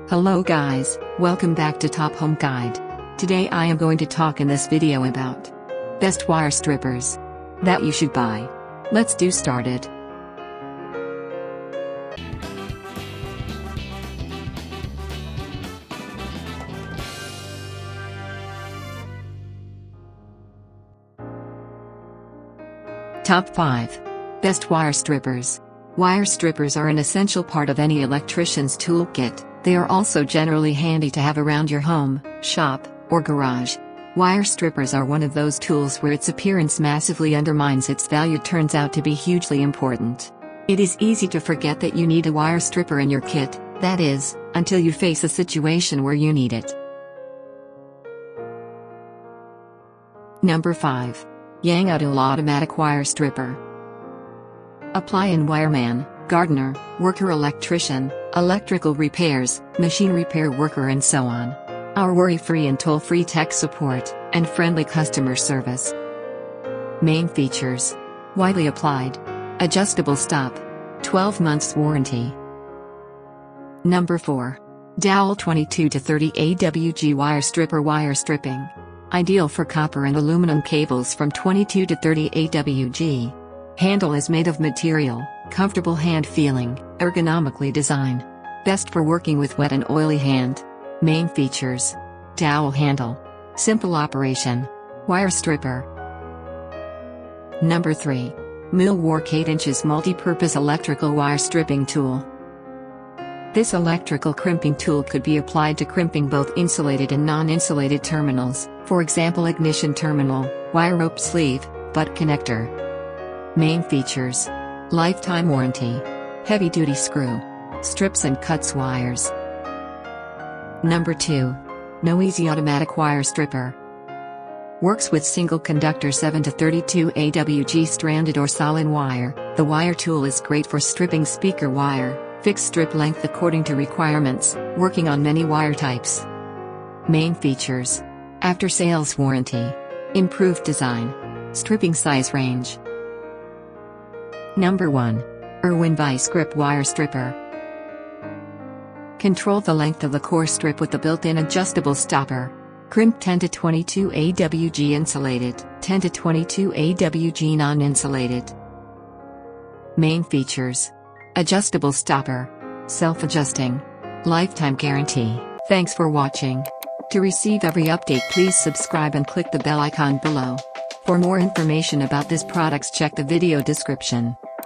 Hello guys, welcome back to Top Home Guide. Today I am going to talk in this video about best wire strippers that you should buy. Let's do started. Top 5 Best Wire Strippers. Wire strippers are an essential part of any electrician's toolkit. They are also generally handy to have around your home, shop, or garage. Wire strippers are one of those tools where its appearance massively undermines its value. Turns out to be hugely important. It is easy to forget that you need a wire stripper in your kit, that is, until you face a situation where you need it. Number 5. Yang Udal Automatic Wire Stripper. Apply in wireman, gardener, worker electrician, electrical repairs, machine repair worker and so on. Our worry-free and toll-free tech support, and friendly customer service. Main features. Widely applied. Adjustable stop. 12 months warranty. Number 4. Dowel 22 to 30 AWG Wire Stripper. Wire stripping. Ideal for copper and aluminum cables from 22 to 30 AWG. Handle is made of material, comfortable hand feeling, ergonomically designed. Best for working with wet and oily hand. Main features. Dowel handle. Simple operation. Wire stripper. Number 3. Millwork 8 inches multi-purpose electrical wire stripping tool. This electrical crimping tool could be applied to crimping both insulated and non-insulated terminals, for example ignition terminal, wire rope sleeve, butt connector. Main features. Lifetime warranty. Heavy-duty screw. Strips and cuts wires. Number 2. Noeasy Automatic Wire Stripper. Works with single conductor 7 to 32 AWG stranded or solid wire. The wire tool is great for stripping speaker wire, fixed strip length according to requirements, working on many wire types. Main features. After sales warranty. Improved design. Stripping size range. Number 1. Irwin Vice Grip Wire Stripper. Control the length of the core strip with the built-in adjustable stopper. Crimp 10 to 22 AWG insulated, 10 to 22 AWG non-insulated. Main features. Adjustable stopper. Self-adjusting. Lifetime guarantee. Thanks for watching. To receive every update, please subscribe and click the bell icon below. For more information about this products, check the video description.